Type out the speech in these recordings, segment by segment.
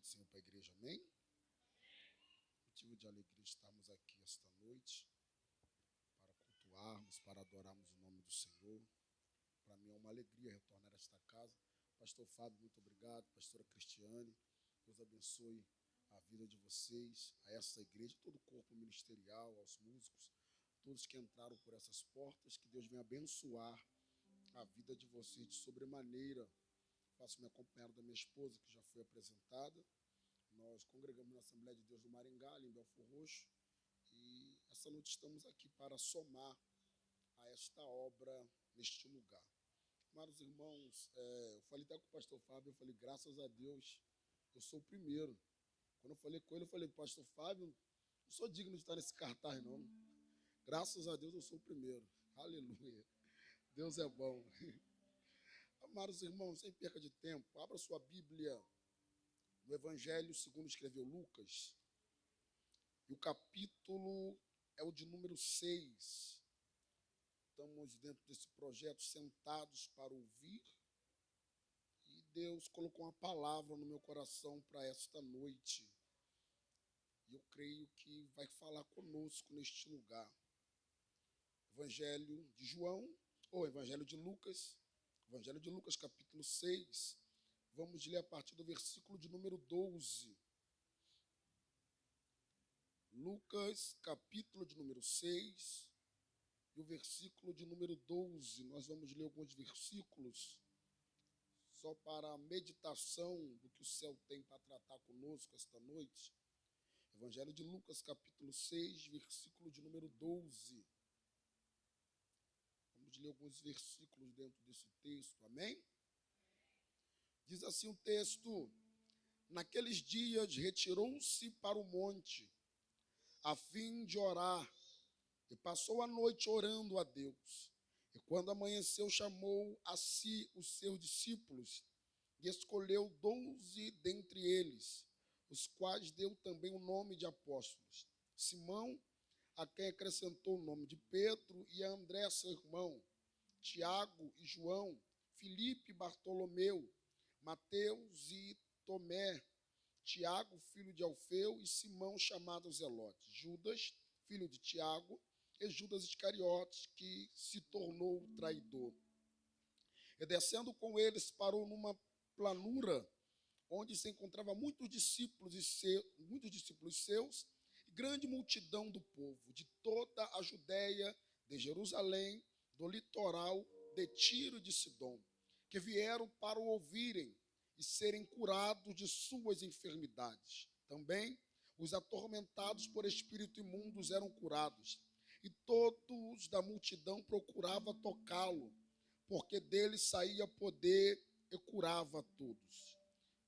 do Senhor para a igreja, amém? Motivo de alegria estarmos aqui esta noite para cultuarmos, para adorarmos o nome do Senhor. Para mim é uma alegria retornar a esta casa. Pastor Fábio, muito obrigado. Pastora Cristiane, Deus abençoe a vida de vocês, a essa igreja, todo o corpo ministerial, aos músicos, todos que entraram por essas portas, que Deus venha abençoar a vida de vocês de sobremaneira. Faço-me acompanhado da minha esposa, que já foi apresentada. Nós congregamos na Assembleia de Deus do Maringá, ali em Belfor Roxo, e essa noite estamos aqui para somar a esta obra neste lugar. Amados irmãos, eu falei até com o pastor Fábio, eu falei, graças a Deus, eu sou o primeiro. Quando eu falei com ele, eu falei, pastor Fábio, não sou digno de estar nesse cartaz, não. Graças a Deus, eu sou o primeiro. Aleluia. Deus é bom. Amados irmãos, sem perca de tempo, abra sua Bíblia no Evangelho segundo escreveu Lucas. E o capítulo é o de número 6. Estamos dentro desse projeto sentados para ouvir. E Deus colocou uma palavra no meu coração para esta noite. E eu creio que vai falar conosco neste lugar. Evangelho de João, ou Evangelho de Lucas. Evangelho de Lucas, capítulo 6. Vamos ler a partir do versículo de número 12. Lucas, capítulo de número 6, e o versículo de número 12. Nós vamos ler alguns versículos, só para a meditação do que o céu tem para tratar conosco esta noite. Evangelho de Lucas, capítulo 6, versículo de número 12. Vamos ler alguns versículos dentro desse texto, amém? Diz assim o texto: naqueles dias retirou-se para o monte, a fim de orar, e passou a noite orando a Deus. E quando amanheceu, chamou a si os seus discípulos, e escolheu 12 dentre eles, os quais deu também o nome de apóstolos: Simão, a quem acrescentou o nome de Pedro, e a André, seu irmão, Tiago e João, Filipe e Bartolomeu, Mateus e Tomé, Tiago, filho de Alfeu, e Simão, chamado Zelote, Judas, filho de Tiago, e Judas Iscariotes, que se tornou traidor. E descendo com eles, parou numa planura, onde se encontrava muitos discípulos seus, e grande multidão do povo, de toda a Judéia, de Jerusalém, do litoral, de Tiro e de Sidom, que vieram para o ouvirem e serem curados de suas enfermidades. Também os atormentados por espírito imundos eram curados, e todos da multidão procuravam tocá-lo, porque dele saía poder e curava a todos.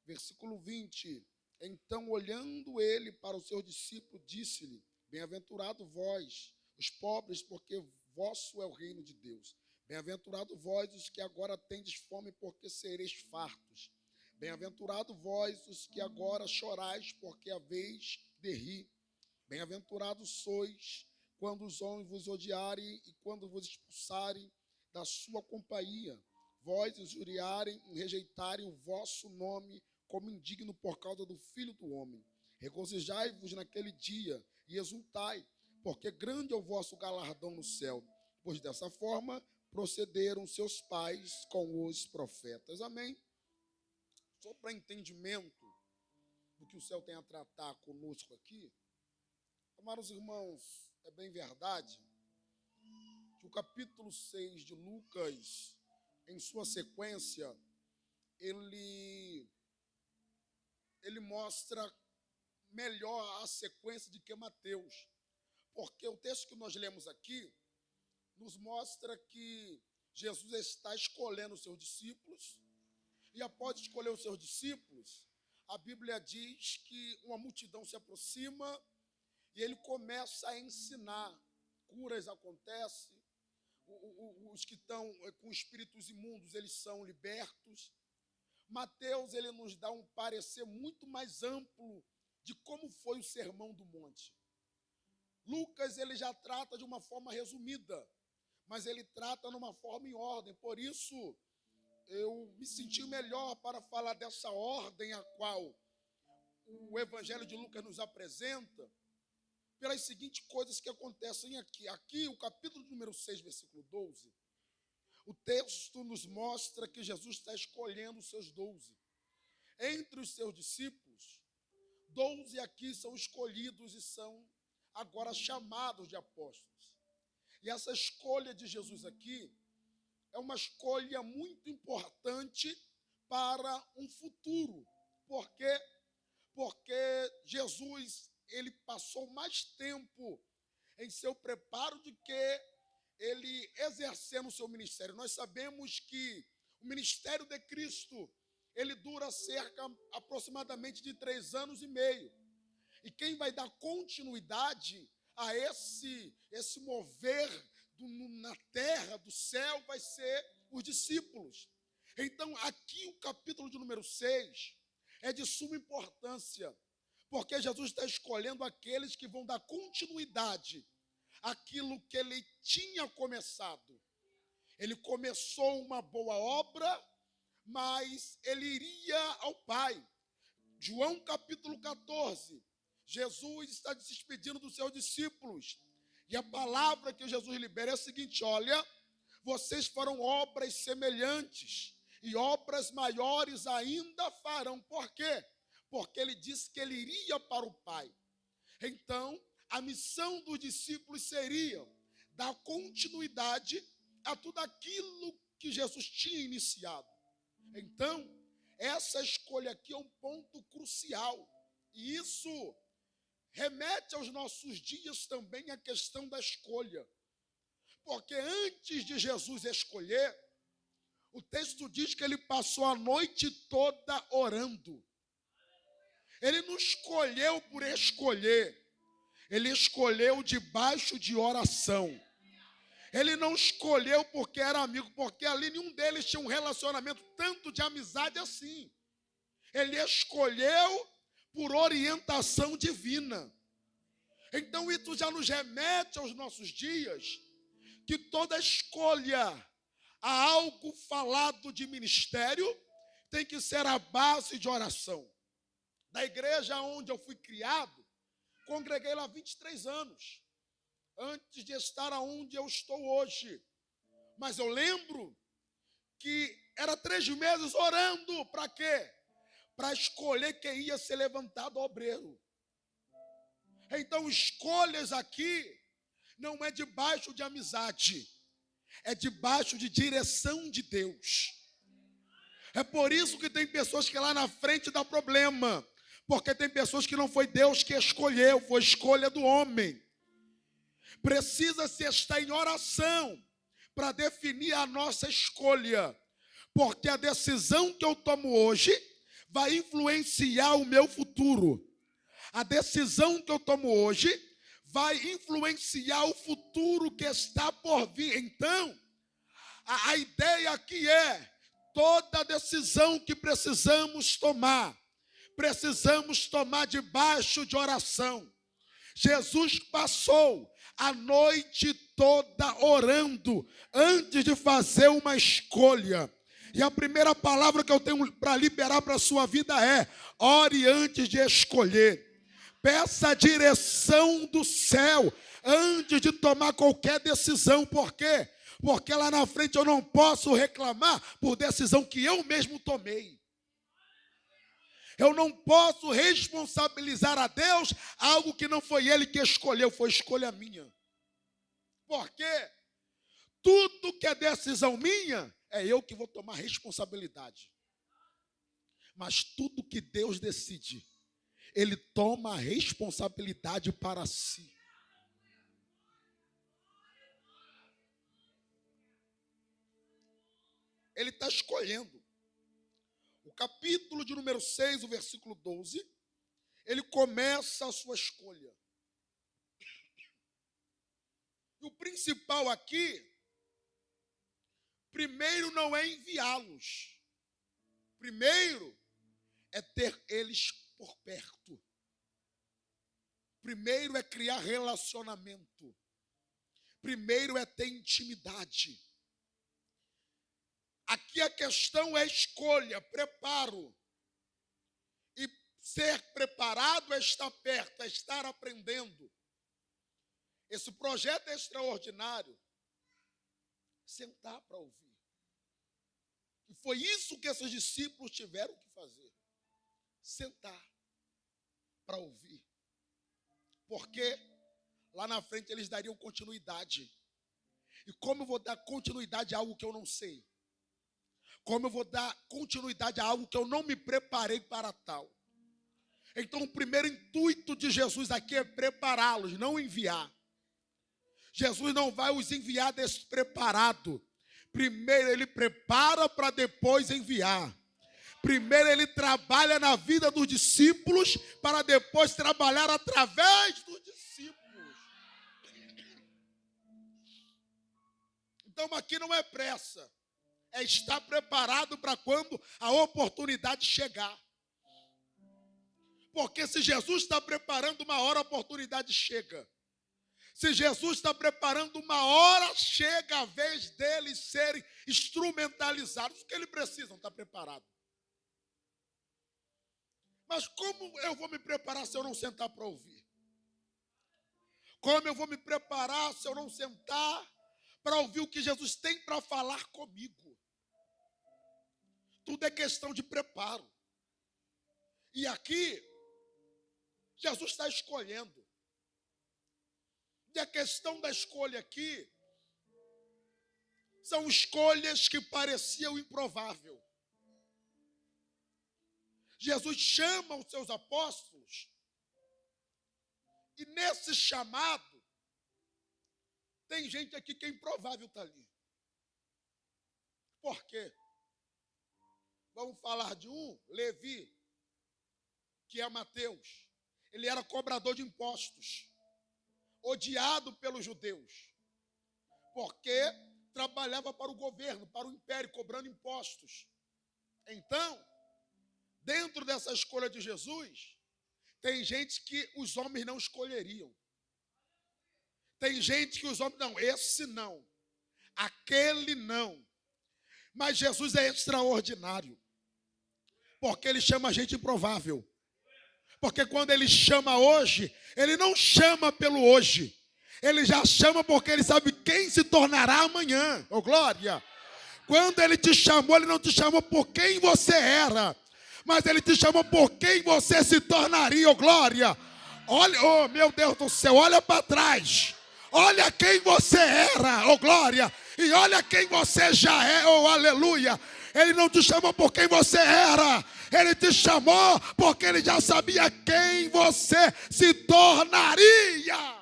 Versículo 20. Então, olhando ele para os seus discípulos, disse-lhe: bem-aventurado vós, os pobres, porque vosso é o reino de Deus. Bem-aventurado vós, os que agora tendes fome, porque sereis fartos. Bem-aventurado vós, os que agora chorais, porque haveis de rir. Bem-aventurados sois, quando os homens vos odiarem e quando vos expulsarem da sua companhia, vós injuriarem e rejeitarem o vosso nome como indigno por causa do Filho do Homem. Regozijai-vos naquele dia e exultai, porque grande é o vosso galardão no céu, pois dessa forma procederam seus pais com os profetas. Amém? Só para entendimento do que o céu tem a tratar conosco aqui, amados irmãos, é bem verdade que o capítulo 6 de Lucas, em sua sequência, ele mostra melhor a sequência de que Mateus. Porque o texto que nós lemos aqui nos mostra que Jesus está escolhendo os seus discípulos, e após escolher os seus discípulos, a Bíblia diz que uma multidão se aproxima e ele começa a ensinar. Curas acontecem, os que estão com espíritos imundos, eles são libertos. Mateus, ele nos dá um parecer muito mais amplo de como foi o Sermão do Monte. Lucas, ele já trata de uma forma resumida, mas ele trata numa forma em ordem. Por isso, eu me senti melhor para falar dessa ordem a qual o Evangelho de Lucas nos apresenta pelas seguintes coisas que acontecem aqui. Aqui, o capítulo número 6, versículo 12, o texto nos mostra que Jesus está escolhendo os seus 12. Entre os seus discípulos, 12 aqui são escolhidos e são agora chamados de apóstolos. E essa escolha de Jesus aqui é uma escolha muito importante para um futuro. Por quê? Porque Jesus, ele passou mais tempo em seu preparo do que ele exercendo o seu ministério. Nós sabemos que o ministério de Cristo, ele dura aproximadamente de 3 anos e meio. E quem vai dar continuidade a esse mover na terra, do céu, vai ser os discípulos. Então, aqui o capítulo de número 6 é de suma importância, porque Jesus está escolhendo aqueles que vão dar continuidade àquilo que ele tinha começado. Ele começou uma boa obra, mas ele iria ao Pai. João capítulo 14, Jesus está se despedindo dos seus discípulos. E a palavra que Jesus libera é a seguinte: olha, vocês farão obras semelhantes e obras maiores ainda farão. Por quê? Porque ele disse que ele iria para o Pai. Então, a missão dos discípulos seria dar continuidade a tudo aquilo que Jesus tinha iniciado. Então, essa escolha aqui é um ponto crucial. E isso remete aos nossos dias também a questão da escolha. Porque antes de Jesus escolher, o texto diz que ele passou a noite toda orando. Ele não escolheu por escolher. Ele escolheu debaixo de oração. Ele não escolheu porque era amigo, porque ali nenhum deles tinha um relacionamento tanto de amizade assim. Ele escolheu por orientação divina. Então isso já nos remete aos nossos dias, que toda escolha a algo falado de ministério tem que ser a base de oração. Da igreja onde eu fui criado, congreguei lá 23 anos, antes de estar onde eu estou hoje. Mas eu lembro que era 3 meses orando, para quê? Para escolher quem ia ser levantado obreiro. Então, escolhas aqui não é debaixo de amizade, é debaixo de direção de Deus. É por isso que tem pessoas que lá na frente dá problema, porque tem pessoas que não foi Deus que escolheu, foi escolha do homem. Precisa-se estar em oração para definir a nossa escolha, porque a decisão que eu tomo hoje vai influenciar o meu futuro. A decisão que eu tomo hoje vai influenciar o futuro que está por vir. Então, a ideia aqui é: toda decisão que precisamos tomar debaixo de oração. Jesus passou a noite toda orando antes de fazer uma escolha. E a primeira palavra que eu tenho para liberar para a sua vida é: ore antes de escolher. Peça a direção do céu antes de tomar qualquer decisão. Por quê? Porque lá na frente eu não posso reclamar por decisão que eu mesmo tomei. Eu não posso responsabilizar a Deus algo que não foi Ele que escolheu, foi escolha minha. Por quê? Tudo que é decisão minha, é eu que vou tomar responsabilidade. Mas tudo que Deus decide, Ele toma a responsabilidade para si. Ele está escolhendo. O capítulo de número 6, o versículo 12, ele começa a sua escolha. E o principal aqui, primeiro não é enviá-los. Primeiro é ter eles por perto. Primeiro é criar relacionamento. Primeiro é ter intimidade. Aqui a questão é escolha, preparo. E Ser preparado é estar perto, é estar aprendendo. Esse projeto é extraordinário. Sentar para ouvir. E foi isso que esses discípulos tiveram que fazer. Sentar para ouvir. Porque lá na frente eles dariam continuidade. E como eu vou dar continuidade a algo que eu não sei? Como eu vou dar continuidade a algo que eu não me preparei para tal? Então o primeiro intuito de Jesus aqui é prepará-los, não enviar. Jesus não vai os enviar despreparado. Primeiro ele prepara para depois enviar. Primeiro ele trabalha na vida dos discípulos para depois trabalhar através dos discípulos. Então aqui não é pressa. É estar preparado para quando a oportunidade chegar. Porque se Jesus está preparando uma hora, a oportunidade chega. Se Jesus está preparando uma hora, chega a vez deles serem instrumentalizados. O que eles precisam estar preparados. Mas como eu vou me preparar se eu não sentar para ouvir? Como eu vou me preparar se eu não sentar para ouvir o que Jesus tem para falar comigo? Tudo é questão de preparo. E aqui, Jesus está escolhendo. E a questão da escolha aqui são escolhas que pareciam improváveis. Jesus chama os seus apóstolos e nesse chamado tem gente aqui que é improvável estar ali. Por quê? Vamos falar de um, Levi, que é Mateus. Ele era cobrador de impostos, odiado pelos judeus, porque trabalhava para o governo, para o império, cobrando impostos. Então, dentro dessa escolha de Jesus, tem gente que os homens não escolheriam. Tem gente que os homens, não, esse não, aquele não. Mas Jesus é extraordinário, porque ele chama gente improvável. Porque quando ele chama hoje, ele não chama pelo hoje. Ele já chama porque ele sabe quem se tornará amanhã. Oh, glória! Quando ele te chamou, ele não te chamou por quem você era, mas ele te chamou por quem você se tornaria. Oh, glória! Olha, oh meu Deus do céu, olha para trás. Olha quem você era, oh glória. E olha quem você já é, oh aleluia. Ele não te chamou por quem você era. Ele te chamou porque ele já sabia quem você se tornaria.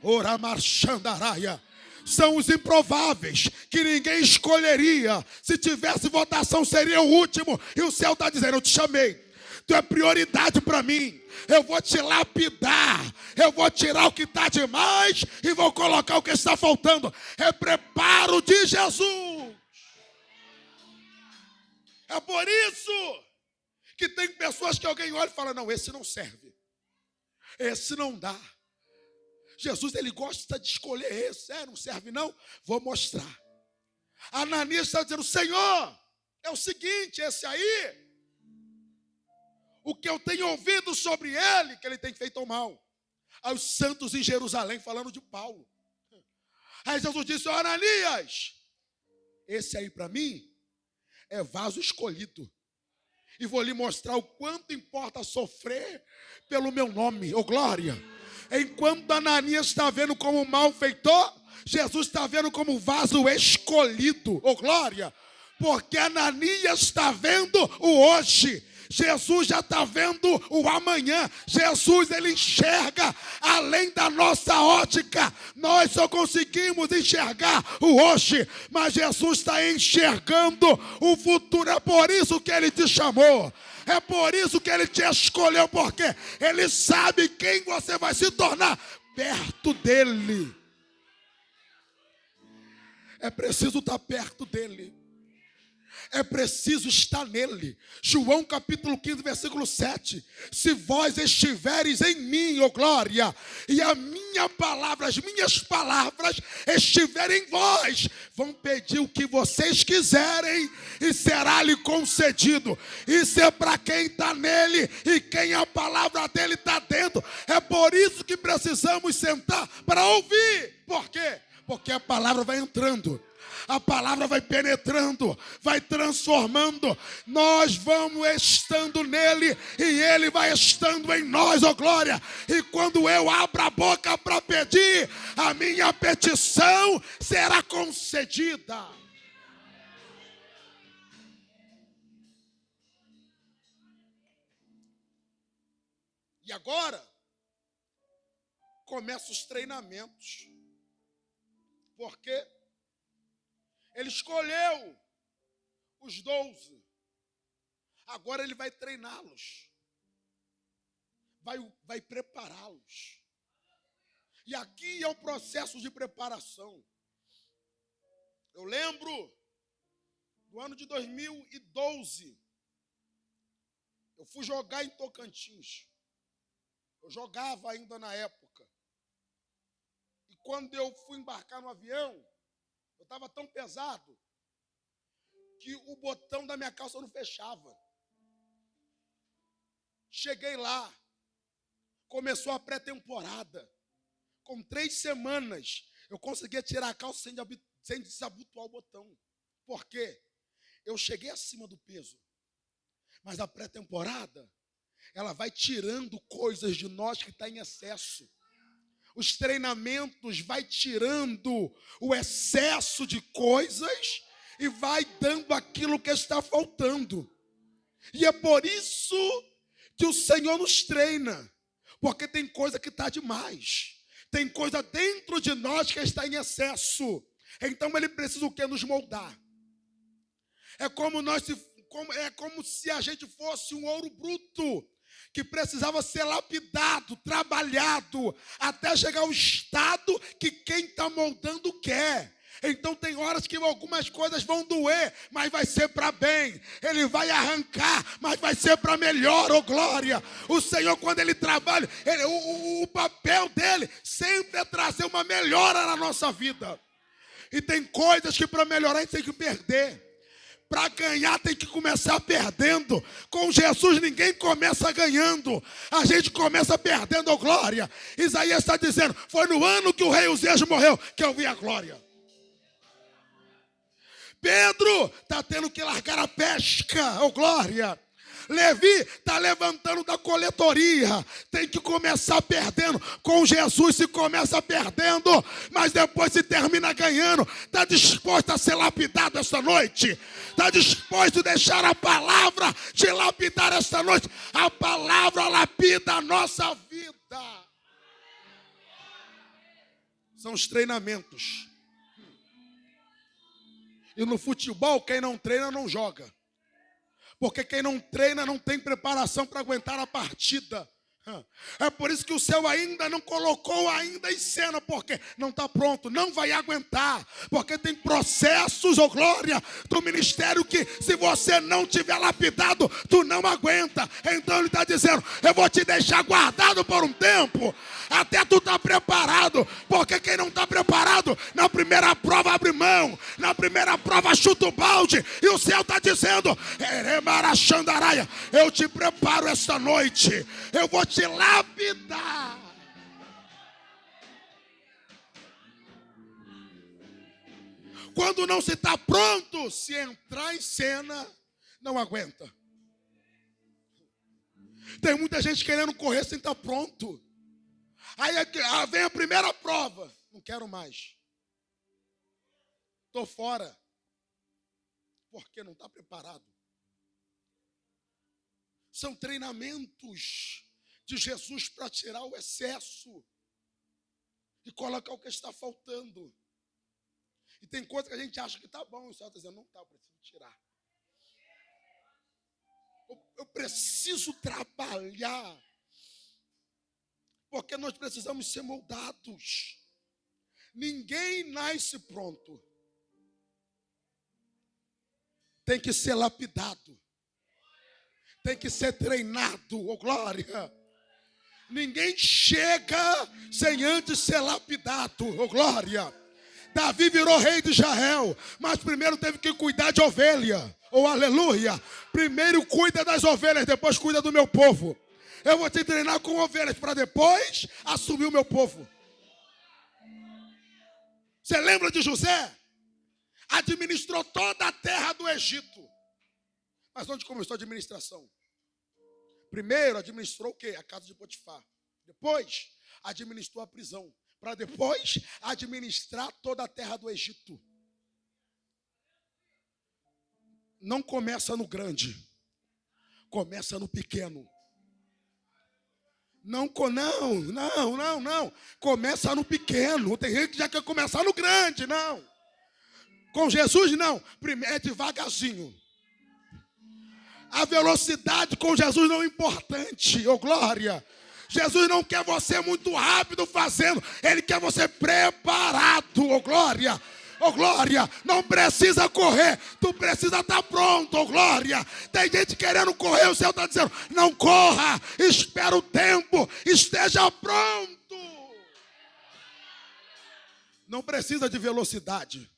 Ora marchandaraia. São os improváveis que ninguém escolheria. Se tivesse votação seria o último. E o céu está dizendo, eu te chamei. Tu é prioridade para mim. Eu vou te lapidar. Eu vou tirar o que está demais e vou colocar o que está faltando. É preparo de Jesus. É por isso que tem pessoas que alguém olha e fala, não, esse não serve. Esse não dá. Jesus, ele gosta de escolher esse. Não serve não? Vou mostrar. Ananias está dizendo, Senhor, é o seguinte, esse aí, o que eu tenho ouvido sobre ele, que ele tem feito o mal. Aí os santos em Jerusalém falando de Paulo. Aí Jesus disse, Ananias, esse aí para mim é vaso escolhido. E vou lhe mostrar o quanto importa sofrer pelo meu nome. Oh glória! Enquanto Ananias está vendo como malfeitor, Jesus está vendo como vaso escolhido. Oh glória! Porque Ananias está vendo o hoje. Jesus já está vendo o amanhã. Jesus, ele enxerga além da nossa ótica. Nós só conseguimos enxergar o hoje, mas Jesus está enxergando o futuro. É por isso que ele te chamou. É por isso que ele te escolheu, porque ele sabe quem você vai se tornar perto dele. É preciso estar perto dele. É preciso estar nele. João capítulo 15, versículo 7. Se vós estiveres em mim, ó glória, e a minha minha palavra, as minhas palavras estiverem em vós, vão pedir o que vocês quiserem e será-lhe concedido. Isso é para quem está nele e quem a palavra dele está dentro. É por isso que precisamos sentar para ouvir. Por quê? Porque a palavra vai entrando. A palavra vai penetrando, vai transformando. Nós vamos estando nele e ele vai estando em nós, ó glória. E quando eu abro a boca para pedir, a minha petição será concedida. E agora começam os treinamentos. Por quê? Ele escolheu os 12. Agora ele vai treiná-los. Vai prepará-los. E aqui é o processo de preparação. Eu lembro do ano de 2012. Eu fui jogar em Tocantins. Eu jogava ainda na época. E quando eu fui embarcar no avião, eu estava tão pesado que o botão da minha calça não fechava. Cheguei lá, começou a pré-temporada. Com 3 semanas, eu conseguia tirar a calça sem desabotoar o botão. Por quê? Eu cheguei acima do peso. Mas a pré-temporada, ela vai tirando coisas de nós que está em excesso. Os treinamentos vai tirando o excesso de coisas e vai dando aquilo que está faltando. E é por isso que o Senhor nos treina, porque tem coisa que está demais. Tem coisa dentro de nós que está em excesso. Então ele precisa o quê? Nos moldar. É como se a gente fosse um ouro bruto, que precisava ser lapidado, trabalhado, até chegar ao estado que quem está moldando quer. Então tem horas que algumas coisas vão doer, mas vai ser para bem. Ele vai arrancar, mas vai ser para melhor, oh glória. O Senhor, quando Ele trabalha, o papel dele sempre é trazer uma melhora na nossa vida. E tem coisas que para melhorar a gente tem que perder. Para ganhar tem que começar perdendo. Com Jesus ninguém começa ganhando. A gente começa perdendo a glória. Isaías está dizendo, foi no ano que o rei Uzias morreu que eu vi a glória. Pedro está tendo que largar a pesca, oh glória. Levi está levantando da coletoria. Tem que começar perdendo. Com Jesus se começa perdendo, mas depois se termina ganhando. Está disposto a ser lapidado esta noite? Está disposto a deixar a palavra te lapidar esta noite? A palavra lapida a nossa vida. São os treinamentos. E no futebol, quem não treina não joga. Porque quem não treina não tem preparação para aguentar a partida. É por isso que o céu ainda não colocou ainda em cena, porque não está pronto, não vai aguentar, porque tem processos, oh glória, do ministério que se você não tiver lapidado, tu não aguenta. Então ele está dizendo, eu vou te deixar guardado por um tempo, até tu estar preparado, porque quem não está preparado, na primeira prova abre mão, na primeira prova chuta o balde, e o céu está dizendo, eu te preparo esta noite, eu vou te lapidar. Quando não se está pronto, se entrar em cena, não aguenta. Tem muita gente querendo correr sem estar pronto. Aí vem a primeira prova, não quero mais. Estou fora. Porque não está preparado. São treinamentos de Jesus para tirar o excesso e colocar o que está faltando. E tem coisa que a gente acha que está bom, o Senhor está dizendo, não está, eu preciso tirar. Eu preciso trabalhar, porque nós precisamos ser moldados. Ninguém nasce pronto. Tem que ser lapidado. Tem que ser treinado, oh glória. Ninguém chega sem antes ser lapidado. Oh, glória. Davi virou rei de Israel, mas primeiro teve que cuidar de ovelha. Oh, aleluia. Primeiro cuida das ovelhas, depois cuida do meu povo. Eu vou te treinar com ovelhas para depois assumir o meu povo. Você lembra de José? Administrou toda a terra do Egito. Mas onde começou a administração? Primeiro administrou o quê? A casa de Potifar. Depois administrou a prisão. Para depois administrar toda a terra do Egito. Não começa no grande. Começa no pequeno. Não. Começa no pequeno. Tem gente que já quer começar no grande, não. Com Jesus, não. Primeiro é devagarzinho. A velocidade com Jesus não é importante. Oh, glória. Jesus não quer você muito rápido fazendo. Ele quer você preparado. Oh, glória. Oh, glória. Não precisa correr. Tu precisa estar pronto. Oh, glória. Tem gente querendo correr. O céu está dizendo, não corra. Espera o tempo. Esteja pronto. Não precisa de velocidade.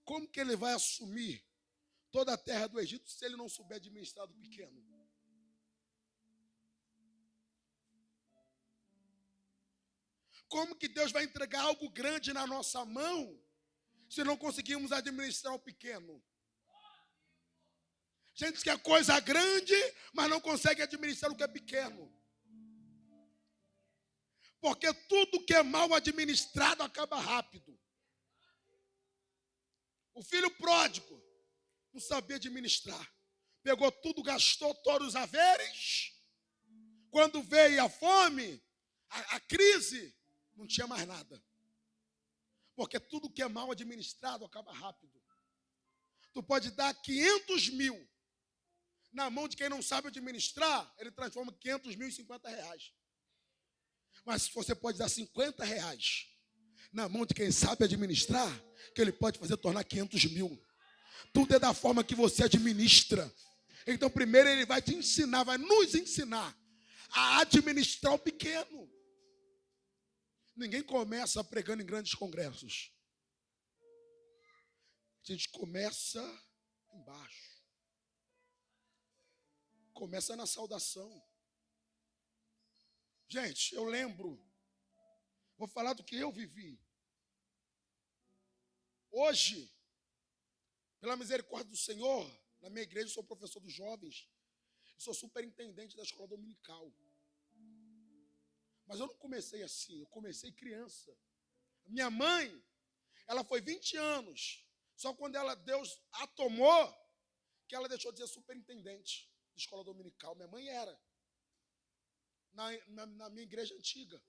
Como que ele vai assumir toda a terra do Egito se ele não souber administrar do pequeno? Como que Deus vai entregar algo grande na nossa mão se não conseguimos administrar o pequeno? Gente que é coisa grande, mas não consegue administrar o que é pequeno. Porque tudo que é mal administrado acaba rápido. O filho pródigo não sabia administrar. Pegou tudo, gastou todos os haveres. Quando veio a fome, a crise, não tinha mais nada. Porque tudo que é mal administrado acaba rápido. Tu pode dar 500 mil na mão de quem não sabe administrar, ele transforma 500 mil em 50 reais. Mas você pode dar 50 reais na mão de quem sabe administrar, que ele pode fazer tornar 500 mil. Tudo é da forma que você administra. Então primeiro ele vai te ensinar, vai nos ensinar a administrar o pequeno. Ninguém começa pregando em grandes congressos. A gente começa embaixo. Começa na saudação. Gente, eu lembro. Vou falar do que eu vivi. Hoje, pela misericórdia do Senhor, na minha igreja eu sou professor dos jovens. Sou superintendente da escola dominical. Mas eu não comecei assim, eu comecei criança. Minha mãe, ela foi 20 anos. Só quando Deus a tomou, que ela deixou de ser superintendente de escola dominical. Minha mãe era. Na minha igreja antiga.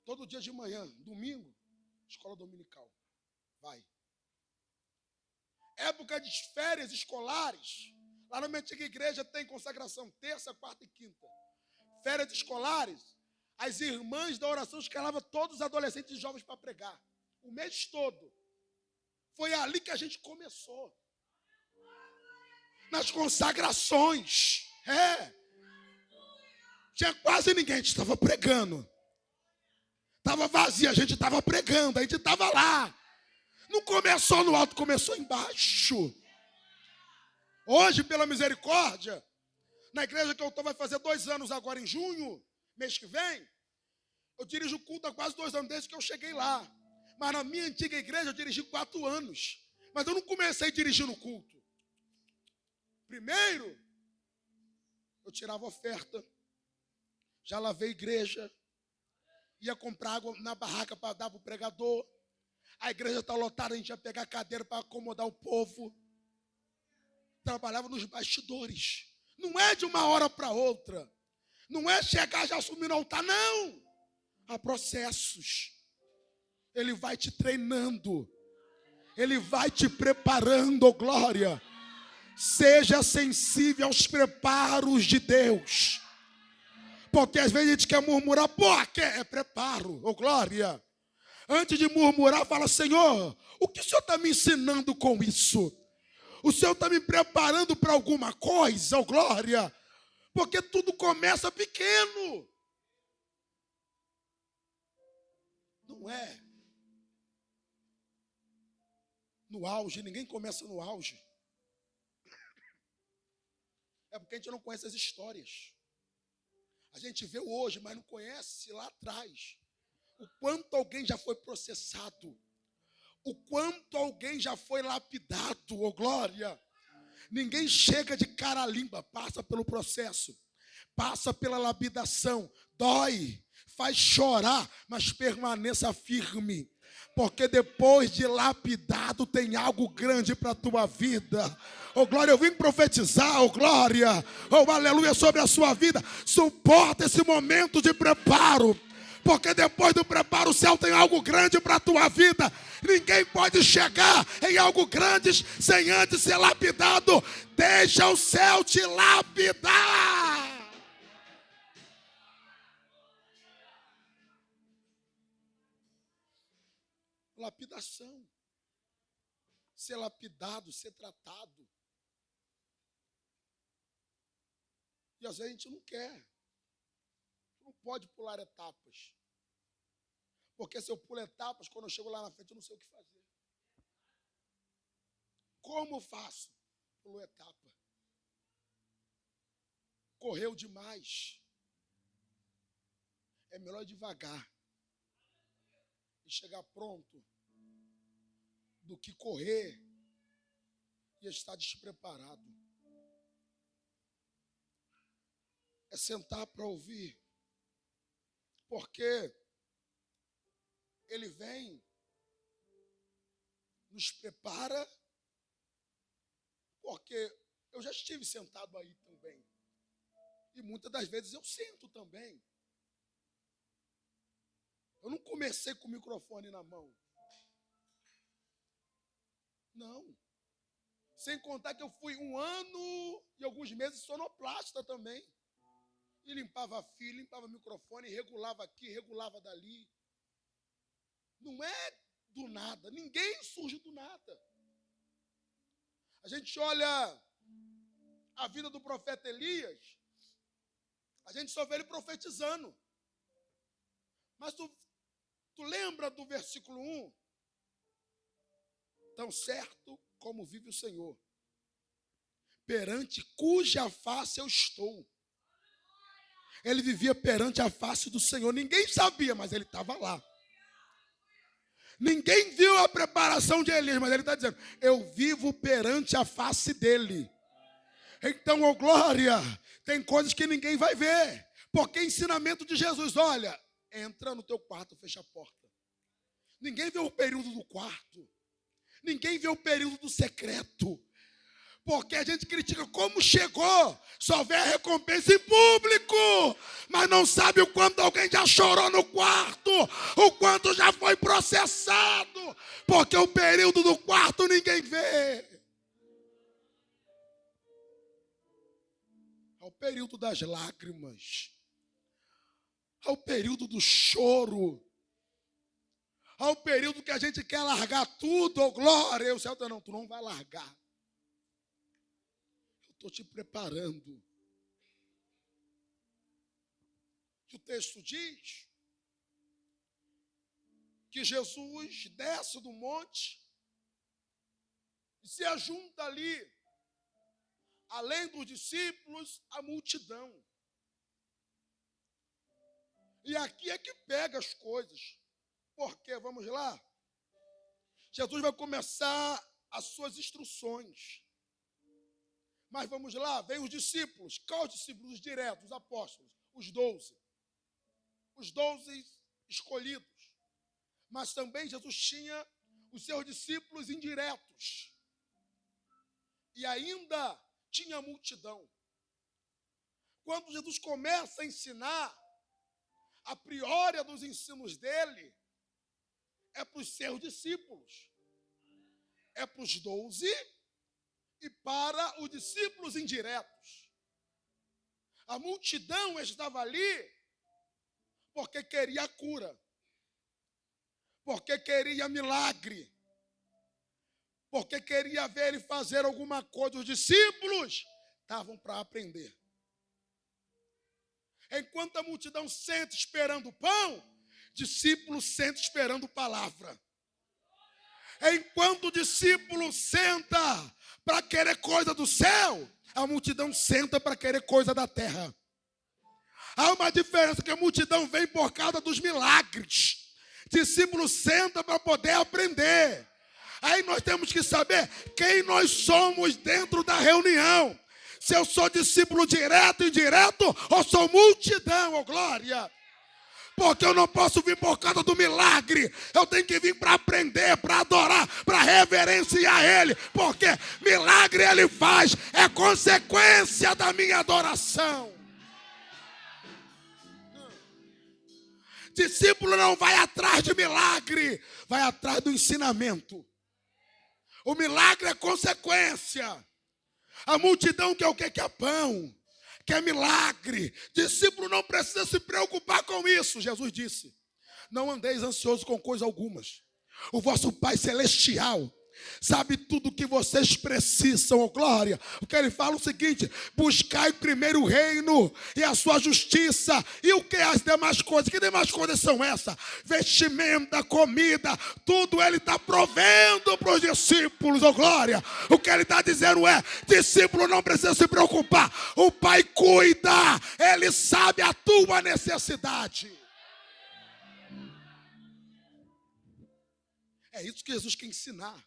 Todo dia de manhã, domingo, escola dominical. Vai. Época de férias escolares. Lá na minha antiga igreja tem consagração terça, quarta e quinta. Férias escolares, as irmãs da oração escalavam todos os adolescentes e jovens para pregar. O mês todo. Foi ali que a gente começou. Nas consagrações. Tinha quase ninguém, a gente estava pregando. Estava vazio, a gente estava pregando, a gente estava lá. Não começou no alto, começou embaixo. Hoje, pela misericórdia, na igreja que eu estou, vai fazer 2 anos agora em junho, mês que vem. Eu dirijo o culto há quase 2 anos, desde que eu cheguei lá. Mas na minha antiga igreja eu dirigi 4 anos. Mas eu não comecei dirigindo o culto. Primeiro, eu tirava oferta. Já lavei igreja. Ia comprar água na barraca para dar para o pregador. A igreja está lotada, a gente ia pegar cadeira para acomodar o povo. Trabalhava nos bastidores. Não é de uma hora para outra. Não é chegar já assumindo o altar, não. Há processos. Ele vai te treinando. Ele vai te preparando, oh glória. Seja sensível aos preparos de Deus. Porque às vezes a gente quer murmurar, é preparo, oh glória. Antes de murmurar, fala, Senhor, o que o Senhor está me ensinando com isso? O Senhor está me preparando para alguma coisa, oh glória. Porque tudo começa pequeno. Não é no auge, ninguém começa no auge. É porque a gente não conhece as histórias. A gente vê hoje, mas não conhece lá atrás. O quanto alguém já foi processado. O quanto alguém já foi lapidado, oh glória. Ninguém chega de cara limpa, passa pelo processo. Passa pela lapidação. Dói, faz chorar, mas permaneça firme. Porque depois de lapidado tem algo grande para a tua vida. Oh glória, eu vim profetizar, oh glória, oh aleluia, sobre a sua vida. Suporta esse momento de preparo. Porque depois do preparo o céu tem algo grande para a tua vida. Ninguém pode chegar em algo grande sem antes ser lapidado. Deixa o céu te lapidar. Lapidação. Ser lapidado, ser tratado. E às vezes a gente não quer. Não pode pular etapas. Porque se eu pulo etapas, quando eu chego lá na frente, eu não sei o que fazer. Como eu faço? Pulo etapa. Correu demais. É melhor ir devagar. E chegar pronto. Do que correr e estar despreparado. É sentar para ouvir. Porque ele vem, nos prepara, porque eu já estive sentado aí também. E muitas das vezes eu sento também. Eu não comecei com o microfone na mão. Não. Sem contar que eu fui 1 ano e alguns meses sonoplasta também. E limpava fio, limpava microfone, regulava aqui, regulava dali. Não é do nada. Ninguém surge do nada. A gente olha a vida do profeta Elias, a gente só vê ele profetizando. Mas tu lembra do versículo 1? Tão certo como vive o Senhor, perante cuja face eu estou. Ele vivia perante a face do Senhor. Ninguém sabia, mas ele estava lá. Ninguém viu a preparação de Elias, mas ele está dizendo, eu vivo perante a face dele. Então, oh glória, tem coisas que ninguém vai ver. Porque ensinamento de Jesus, olha, entra no teu quarto, fecha a porta. Ninguém vê o período do quarto. Ninguém vê o período do secreto. Porque a gente critica como chegou. Só vê a recompensa em público. Mas não sabe o quanto alguém já chorou no quarto. O quanto já foi processado. Porque o período do quarto ninguém vê. É o período das lágrimas. É o período do choro. É o período que a gente quer largar tudo. Oh glória. Eu sei, não, tu não vai largar. Estou te preparando. O texto diz que Jesus desce do monte e se ajunta ali, além dos discípulos, a multidão. E aqui é que pega as coisas. Porque, vamos lá, Jesus vai começar as suas instruções. Mas vamos lá, vem os discípulos. Quais os discípulos? Os diretos, os apóstolos, os 12. Os 12 escolhidos. Mas também Jesus tinha os seus discípulos indiretos. E ainda tinha a multidão. Quando Jesus começa a ensinar, a priori dos ensinos dele é para os seus discípulos. É para os 12 e para os discípulos indiretos. A multidão estava ali porque queria cura, porque queria milagre, porque queria ver ele fazer alguma coisa. Os discípulos estavam para aprender. Enquanto a multidão senta esperando o pão, discípulos senta esperando palavra. Enquanto o discípulo senta para querer coisa do céu, a multidão senta para querer coisa da terra. Há uma diferença, que a multidão vem por causa dos milagres. Discípulo senta para poder aprender. Aí nós temos que saber quem nós somos dentro da reunião. Se eu sou discípulo direto e indireto, ou sou multidão, oh glória. Porque eu não posso vir por causa do milagre. Eu tenho que vir para aprender, para adorar, para reverenciar Ele. Porque milagre Ele faz, é consequência da minha adoração. Discípulo não vai atrás de milagre, vai atrás do ensinamento. O milagre é consequência. A multidão quer o quê? Quer pão, quer milagre. Discípulo não precisa se preocupar com isso. Jesus disse: não andeis ansiosos com coisa algumas. O vosso Pai Celestial sabe tudo o que vocês precisam, oh glória. Porque ele fala o seguinte: buscai primeiro o reino e a sua justiça, e o que as demais coisas? Que demais coisas são essas? Vestimenta, comida, tudo ele está provendo para os discípulos, oh glória. O que ele está dizendo é: discípulo não precisa se preocupar, o Pai cuida, ele sabe a tua necessidade. É isso que Jesus quer ensinar.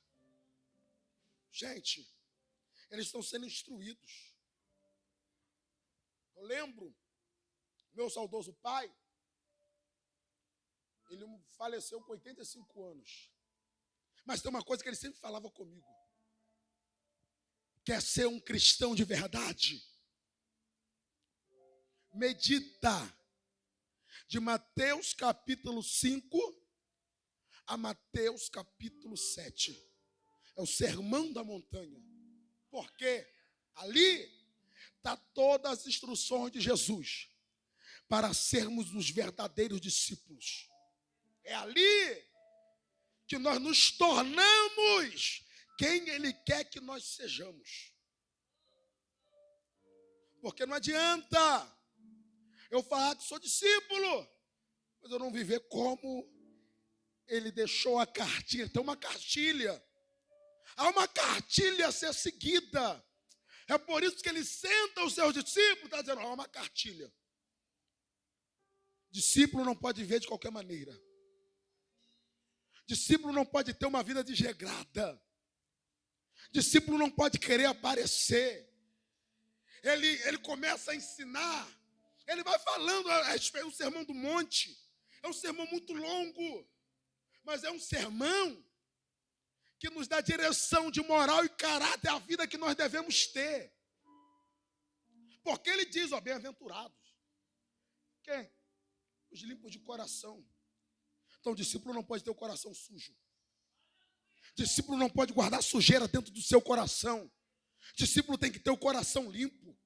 Gente, eles estão sendo instruídos. Eu lembro, meu saudoso pai, ele faleceu com 85 anos. Mas tem uma coisa que ele sempre falava comigo: quer ser um cristão de verdade? Medita de Mateus capítulo 5 a Mateus capítulo 7. É o sermão da montanha. Porque ali está todas as instruções de Jesus para sermos os verdadeiros discípulos. É ali que nós nos tornamos quem Ele quer que nós sejamos. Porque não adianta eu falar que sou discípulo, mas eu não viver como Ele deixou a cartilha. Tem uma cartilha. Há uma cartilha a ser seguida. É por isso que ele senta os seus discípulos e está dizendo: há uma cartilha. Discípulo não pode viver de qualquer maneira. Discípulo não pode ter uma vida desregrada. Discípulo não pode querer aparecer. Ele começa a ensinar. Ele vai falando a respeito do Sermão do Monte. É um sermão muito longo, mas é um sermão que nos dá direção de moral e caráter à vida que nós devemos ter. Porque ele diz, ó, bem-aventurados. Quem? Os limpos de coração. Então o discípulo não pode ter o coração sujo. Discípulo não pode guardar sujeira dentro do seu coração. Discípulo tem que ter o coração limpo.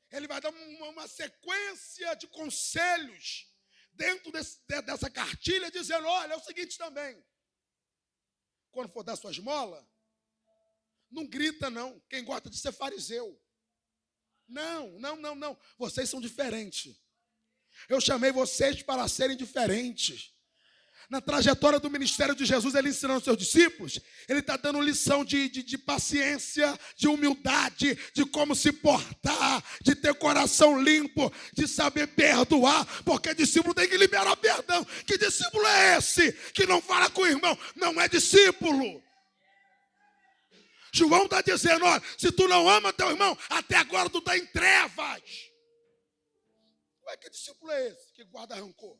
Ele vai dar uma sequência de conselhos dentro dessa cartilha, dizendo: olha, é o seguinte também. Quando for dar sua esmola, não grita não. Quem gosta de ser fariseu. Não. Vocês são diferentes. Eu chamei vocês para serem diferentes. Na trajetória do ministério de Jesus, ele ensinando seus discípulos, ele está dando lição de paciência, de humildade, de como se portar, de ter coração limpo, de saber perdoar, porque discípulo tem que liberar perdão. Que discípulo é esse que não fala com o irmão? Não é discípulo. João está dizendo: olha, se tu não ama teu irmão, até agora tu está em trevas. Ué, que discípulo é esse que guarda rancor?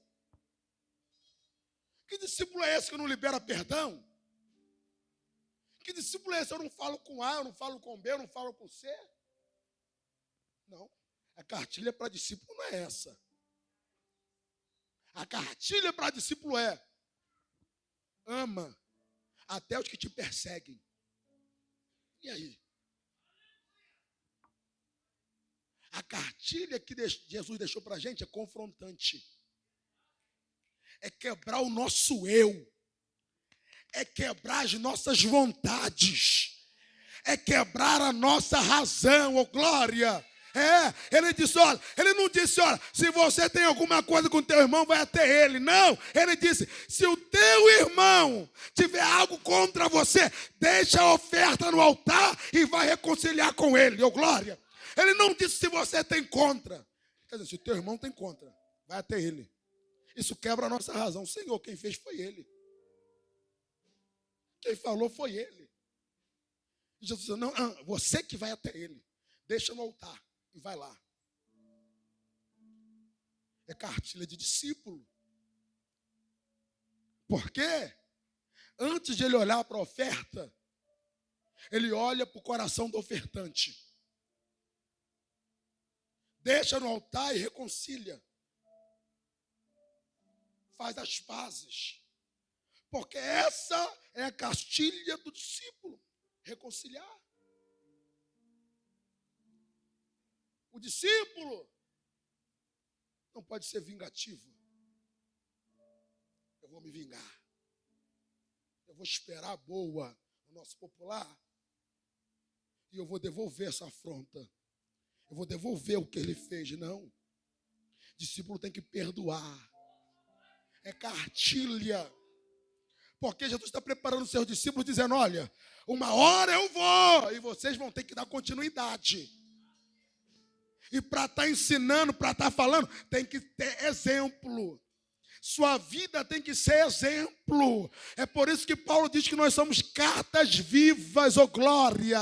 Que discípulo é esse que não libera perdão? Que discípulo é esse? Eu não falo com A, eu não falo com B, eu não falo com C. Não. A cartilha para discípulo não é essa. A cartilha para discípulo é: ama até os que te perseguem. E aí? A cartilha que Jesus deixou para a gente é confrontante. É quebrar o nosso eu. é quebrar as nossas vontades, é quebrar a nossa razão, ô glória. Ele disse, olha, ele não disse, olha, se você tem alguma coisa com teu irmão, vai até ele. Não, ele disse, se o teu irmão tiver algo contra você, deixa a oferta no altar e vai reconciliar com ele, ô glória. Ele não disse se você tem contra. Quer dizer, se o teu irmão tem contra, vai até ele. Isso quebra a nossa razão. Senhor, quem fez foi ele. Quem falou foi ele. E Jesus disse, não, você que vai até ele. Deixa no altar e vai lá. É cartilha de discípulo. Por quê? Antes de ele olhar para a oferta, ele olha para o coração do ofertante. Deixa no altar e reconcilia. Faz as pazes. Porque essa é a cartilha do discípulo. Reconciliar. O discípulo não pode ser vingativo. Eu vou me vingar. Eu vou esperar a boa, o nosso popular, e eu vou devolver essa afronta. Eu vou devolver o que ele fez. Não. O discípulo tem que perdoar. É cartilha. Porque Jesus está preparando os seus discípulos, dizendo, olha, uma hora eu vou, e vocês vão ter que dar continuidade. E para estar ensinando, para estar falando, tem que ter exemplo. Sua vida tem que ser exemplo. É por isso que Paulo diz que nós somos cartas vivas, ô glória.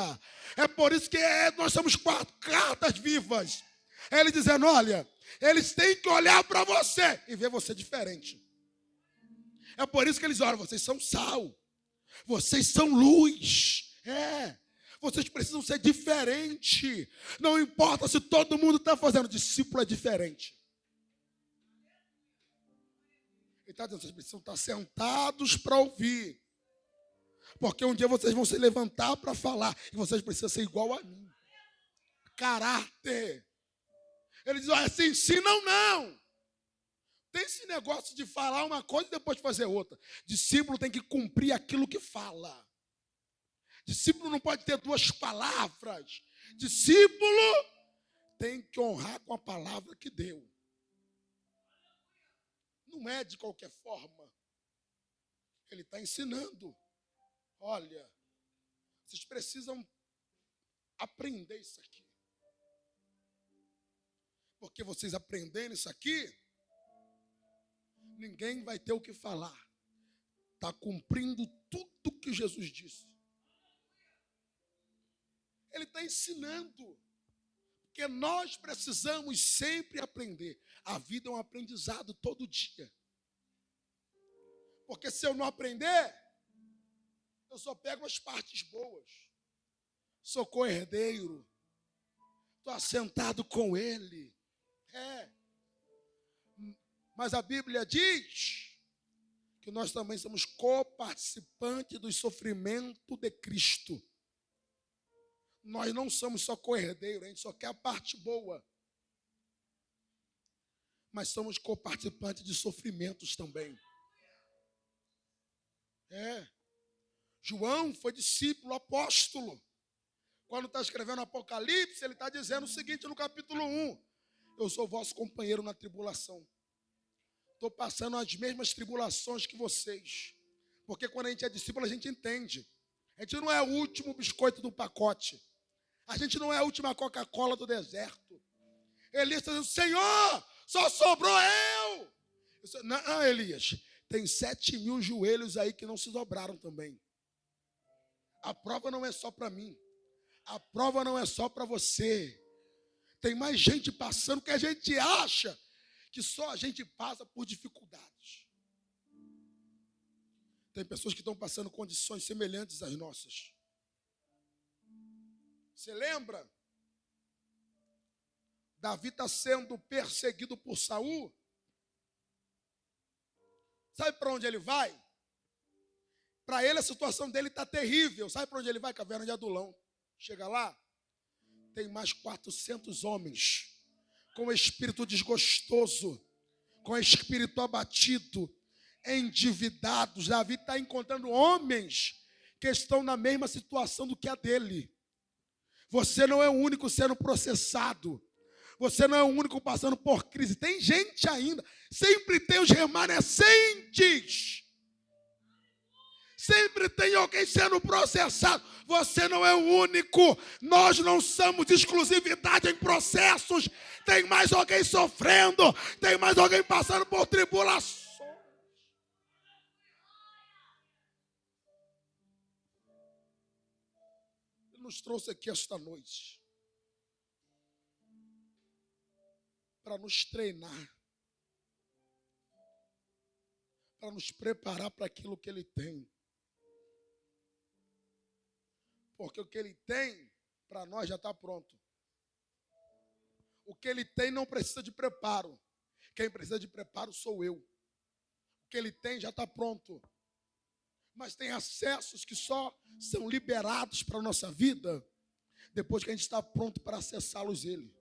É por isso que nós somos cartas vivas. Ele dizendo, olha, eles têm que olhar para você e ver você diferente. É por isso que eles olham, vocês são sal. Vocês são luz. Vocês precisam ser diferentes. Não importa se todo mundo está fazendo, discípulo é diferente. Ele está dizendo, vocês precisam estar sentados para ouvir. Porque um dia vocês vão se levantar para falar. E vocês precisam ser igual a mim. Caráter. Ele diz, olha, se ensinam não. Tem esse negócio de falar uma coisa e depois fazer outra. Discípulo tem que cumprir aquilo que fala. Discípulo não pode ter duas palavras. Discípulo tem que honrar com a palavra que deu. Não é de qualquer forma. Ele está ensinando. Olha, vocês precisam aprender isso aqui. Porque vocês aprendendo isso aqui, ninguém vai ter o que falar. Está cumprindo tudo que Jesus disse. Ele está ensinando. Porque nós precisamos sempre aprender. A vida é um aprendizado todo dia. Porque se eu não aprender, eu só pego as partes boas. Sou co-herdeiro. Estou assentado com ele. Mas a Bíblia diz que nós também somos coparticipantes do sofrimento de Cristo. Nós não somos só co-herdeiros, a gente só quer a parte boa. Mas somos coparticipantes de sofrimentos também. João foi discípulo, apóstolo. Quando está escrevendo Apocalipse, ele está dizendo o seguinte no capítulo 1. Eu sou vosso companheiro na tribulação. Estou passando as mesmas tribulações que vocês. Porque quando a gente é discípulo, a gente entende. A gente não é o último biscoito do pacote. A gente não é a última Coca-Cola do deserto. Elias está dizendo, Senhor, só sobrou eu. Não, Elias, tem 7.000 joelhos aí que não se dobraram também. A prova não é só para mim. A prova não é só para você. Tem mais gente passando que a gente acha que só a gente passa por dificuldades. Tem pessoas que estão passando condições semelhantes às nossas. Você lembra? Davi está sendo perseguido por Saul. Sabe para onde ele vai? Para ele a situação dele está terrível. Sabe para onde ele vai? Caverna de Adulão. Chega lá, tem mais 400 homens com o espírito desgostoso, com o espírito abatido. endividados. Davi está encontrando homens que estão na mesma situação do que a dele. Você não é o único sendo processado. Você não é o único passando por crise. Tem gente ainda. Sempre tem os remanescentes. Sempre tem alguém sendo processado. Você não é o único. Nós não somos exclusividade em processos. Tem mais alguém sofrendo. Tem mais alguém passando por tribulações. Ele nos trouxe aqui esta noite para nos treinar, para nos preparar para aquilo que Ele tem. Porque o que Ele tem, para nós já está pronto. O que Ele tem não precisa de preparo. Quem precisa de preparo sou eu. O que Ele tem já está pronto. Mas tem acessos que só são liberados para a nossa vida depois que a gente está pronto para acessá-los Ele.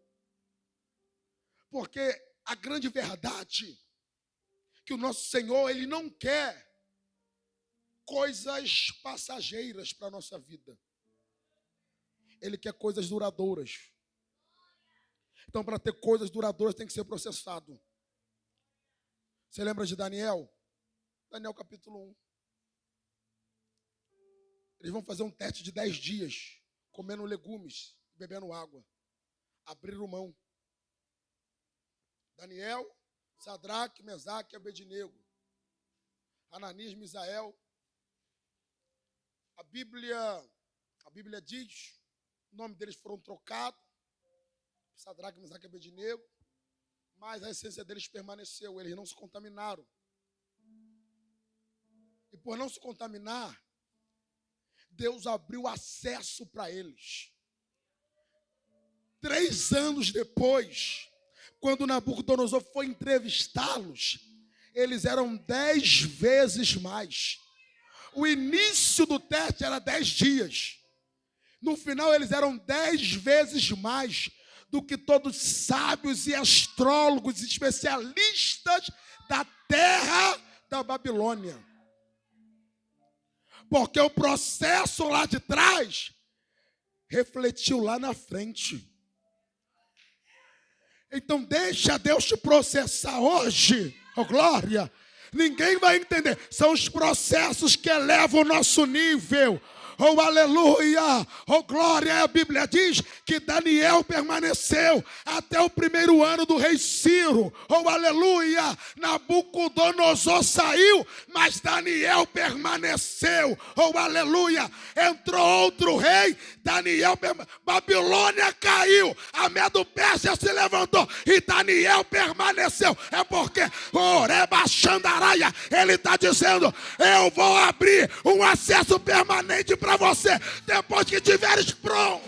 Porque a grande verdade é que o nosso Senhor, Ele não quer coisas passageiras para a nossa vida. Ele quer coisas duradouras. Então, para ter coisas duradouras, tem que ser processado. Você lembra de Daniel? Daniel capítulo 1. Eles vão fazer um teste de 10 dias, comendo legumes, bebendo água. Abriram mão. Daniel, Sadraque, Mesaque e Abednego. Ananias, Misael. A Bíblia diz, o nome deles foram trocados. Sadraque, Mesaque e Abednego. Mas a essência deles permaneceu. Eles não se contaminaram. E por não se contaminar, Deus abriu acesso para eles. 3 anos depois, quando Nabucodonosor foi entrevistá-los, eles eram 10 vezes mais. O início do teste era 10 dias. No final, eles eram 10 vezes mais do que todos os sábios e astrólogos, especialistas da terra da Babilônia. Porque o processo lá de trás refletiu lá na frente. Então deixa Deus te processar hoje, oh glória. Ninguém vai entender. São os processos que elevam o nosso nível. Oh, aleluia, oh, glória. A Bíblia diz que Daniel permaneceu até o 1º ano do rei Ciro. Oh, aleluia. Nabucodonosor saiu, mas Daniel permaneceu. Oh, aleluia. Entrou outro rei, Daniel permaneceu. Babilônia caiu, a Medo-Pérsia se levantou e Daniel permaneceu. É porque Orebaxandaraia, ele está dizendo: eu vou abrir um acesso permanente para você, depois que tiveres pronto.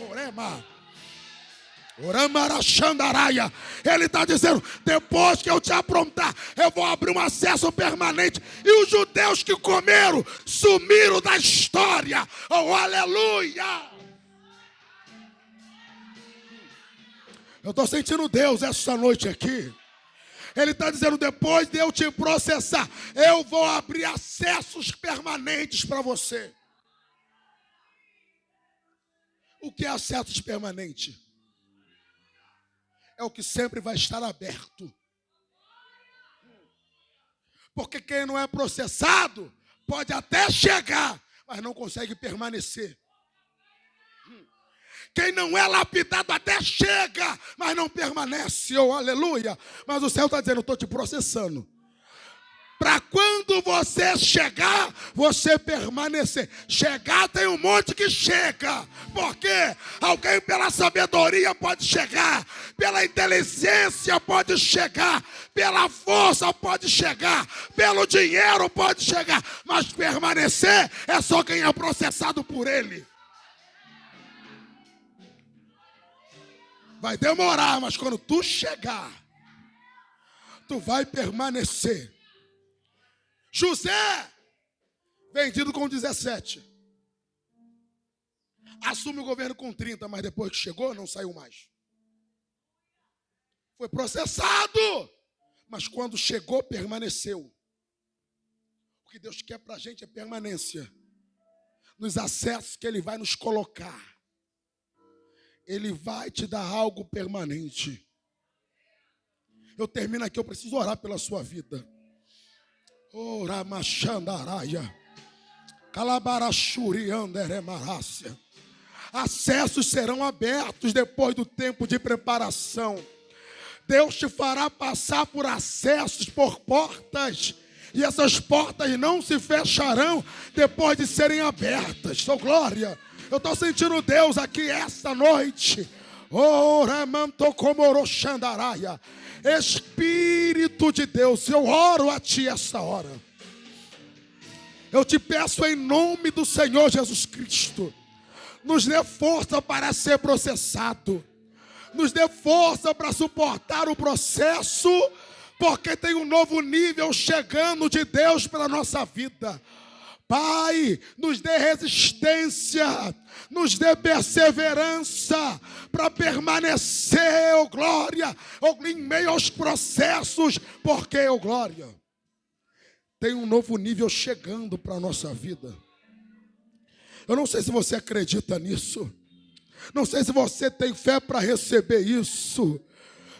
Ele está dizendo: depois que eu te aprontar, eu vou abrir um acesso permanente. E os judeus que comeram sumiram da história. Oh, aleluia. Eu estou sentindo Deus essa noite aqui. Ele está dizendo: depois de eu te processar, eu vou abrir acessos permanentes para você. O que é acessos permanentes? É o que sempre vai estar aberto. Porque quem não é processado pode até chegar, mas não consegue permanecer. Quem não é lapidado até chega, mas não permanece. Oh, aleluia. Mas o céu está dizendo: eu estou te processando. Para quando você chegar, você permanecer. Chegar tem um monte que chega. Por quê? Alguém pela sabedoria pode chegar. Pela inteligência pode chegar. Pela força pode chegar. Pelo dinheiro pode chegar. Mas permanecer é só quem é processado por ele. Vai demorar, mas quando tu chegar, tu vai permanecer. José, vendido com 17. Assume o governo com 30, mas depois que chegou, não saiu mais. Foi processado, mas quando chegou, permaneceu. O que Deus quer para a gente é permanência. Nos acessos que Ele vai nos colocar. Ele vai te dar algo permanente. Eu termino aqui, eu preciso orar pela sua vida. Ora machandaraia. Calabarachuri anderemarácia. Acessos serão abertos depois do tempo de preparação. Deus te fará passar por acessos, por portas. E essas portas não se fecharão depois de serem abertas. Oh, glória! Eu estou sentindo Deus aqui esta noite. Espírito de Deus, eu oro a Ti esta hora. Eu te peço em nome do Senhor Jesus Cristo. Nos dê força para ser processado. Nos dê força para suportar o processo, porque tem um novo nível chegando de Deus para a nossa vida. Pai, nos dê resistência, nos dê perseverança para permanecer, oh glória, em meio aos processos, porque, oh glória, tem um novo nível chegando para a nossa vida. Eu não sei se você acredita nisso, não sei se você tem fé para receber isso,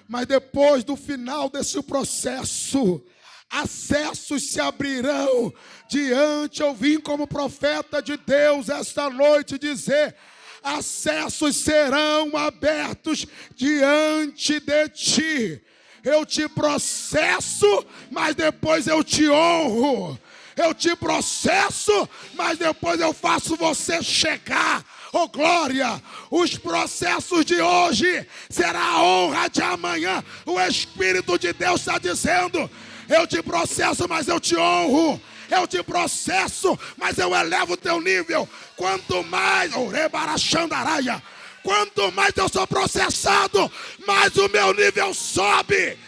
mas depois do final desse processo, acessos se abrirão diante. Eu vim como profeta de Deus esta noite dizer: acessos serão abertos diante de ti. Eu te processo, mas depois eu te honro. Eu te processo, mas depois eu faço você chegar. Oh glória, os processos de hoje será a honra de amanhã. O Espírito de Deus está dizendo: eu te processo, mas eu te honro. Eu te processo, mas eu elevo o teu nível. Quanto mais, quanto mais eu sou processado, mais o meu nível sobe.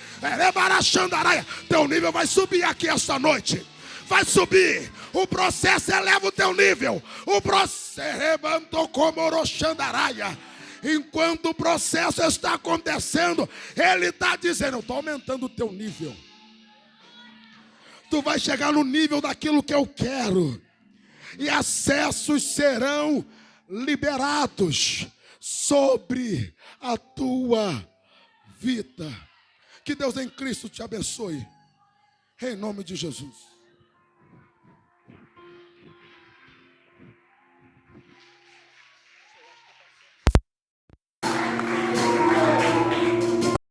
Teu nível vai subir aqui esta noite. Vai subir. O processo eleva o teu nível. O processo. Enquanto o processo está acontecendo, Ele está dizendo: eu estou aumentando o teu nível. Tu vai chegar no nível daquilo que eu quero. E acessos serão liberados sobre a tua vida. Que Deus em Cristo te abençoe. Em nome de Jesus.